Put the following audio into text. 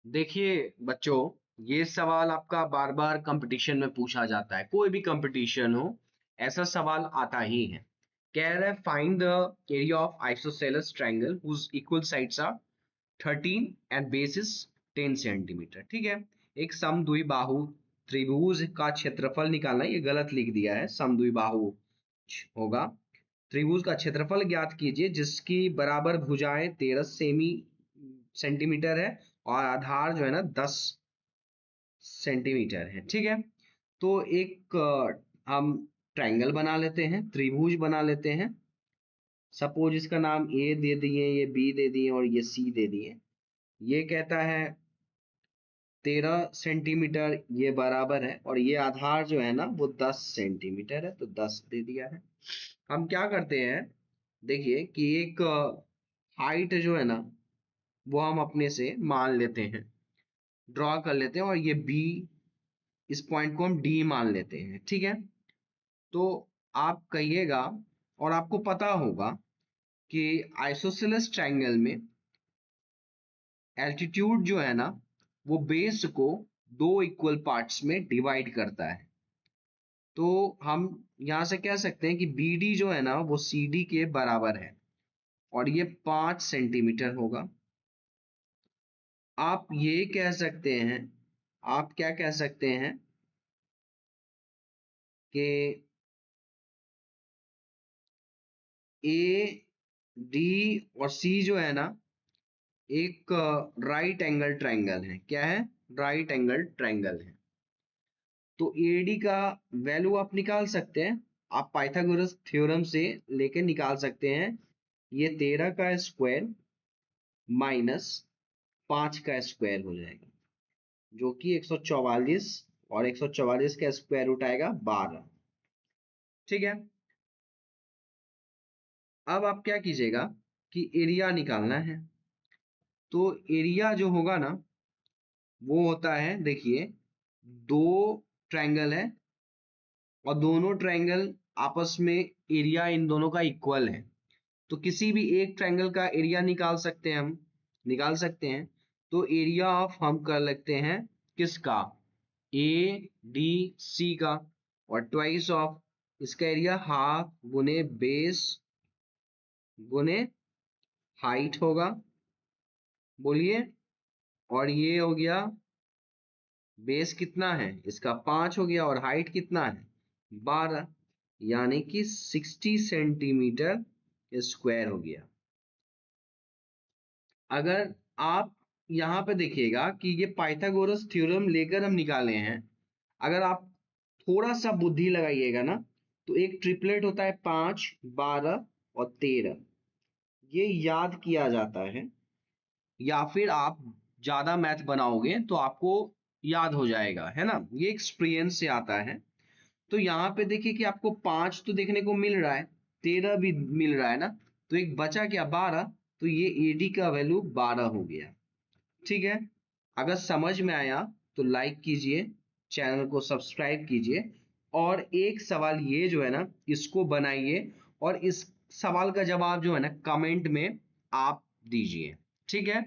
देखिए बच्चों, ये सवाल आपका बार बार कंपटीशन में पूछा जाता है, कोई भी कंपटीशन हो ऐसा सवाल आता ही है। कह रहा है find the area of isosceles triangle whose equal sides are 13 and base is 10 centimetre. ठीक है, एक समद्विबाहु त्रिभुज का क्षेत्रफल निकालना है। ये गलत लिख दिया है, समद्विबाहु होगा। त्रिभुज का क्षेत्रफल ज्ञात कीजिए जिसकी बराबर भुजाएं 13 सेंटीमीटर है और आधार जो है ना 10 सेंटीमीटर है। ठीक है, तो एक हम ट्रायंगल बना लेते हैं, त्रिभुज बना लेते हैं। सपोज इसका नाम ए दे दिए, ये बी दे दिए और ये सी दे दिए। ये कहता है 13 सेंटीमीटर ये बराबर है और ये आधार जो है ना वो 10 सेंटीमीटर है, तो 10 दे दिया है। हम क्या करते हैं, देखिए कि एक हाइट जो है ना वो हम अपने से मान लेते हैं, ड्रॉ कर लेते हैं, और ये बी, इस पॉइंट को हम डी मान लेते हैं। ठीक है, तो आप कहिएगा और आपको पता होगा कि आइसोसेलेस ट्रायंगल में एल्टीट्यूड जो है ना वो बेस को दो इक्वल पार्ट्स में डिवाइड करता है। तो हम यहां से कह सकते हैं कि बी डी जो है ना वो सी डी के बराबर है और ये 5 सेंटीमीटर होगा। आप ये कह सकते हैं, आप क्या कह सकते हैं कि ए डी और सी जो है ना एक राइट एंगल ट्रायंगल है। क्या है? राइट एंगल ट्रायंगल है। तो एडी का वैल्यू आप निकाल सकते हैं, आप पाइथागोरस थ्योरम से लेके निकाल सकते हैं। ये 13 का स्क्वायर माइनस 5 का स्क्वायर हो जाएगा, जो कि 144, और 144 का स्क्वायर रूट आएगा 12। ठीक है, अब आप क्या कीजिएगा कि एरिया निकालना है। तो एरिया जो होगा ना वो होता है, देखिए दो ट्रायंगल है और दोनों ट्रायंगल आपस में एरिया इन दोनों का इक्वल है। तो किसी भी एक ट्रायंगल का एरिया निकाल सकते हैं, हम निकाल सकते हैं। तो एरिया ऑफ हम कर लेते हैं किसका, ए डी सी का, और ट्वाइस ऑफ इसका एरिया हाफ गुने बेस गुने हाइट होगा। बोलिए, और ये हो गया बेस कितना है इसका 5 हो गया और हाइट कितना है 12, यानी कि 60 सेंटीमीटर स्क्वायर हो गया। अगर आप यहाँ पे देखिएगा कि ये पाइथागोरस थ्योरम लेकर हम निकाले हैं, अगर आप थोड़ा सा बुद्धि लगाइएगा ना तो एक ट्रिपलेट होता है 5, 12 और 13, ये याद किया जाता है। या फिर आप ज्यादा मैथ बनाओगे तो आपको याद हो जाएगा, है ना, ये एक्सपीरियंस से आता है। तो यहाँ पे देखिए कि आपको 5 तो देखने को मिल रहा है, 13 भी मिल रहा है ना, तो एक बचा क्या 12, तो ये एडी का वैल्यू 12 हो गया। ठीक है, अगर समझ में आया तो लाइक कीजिए, चैनल को सब्सक्राइब कीजिए, और एक सवाल ये जो है ना इसको बनाइए और इस सवाल का जवाब जो है ना कमेंट में आप दीजिए। ठीक है।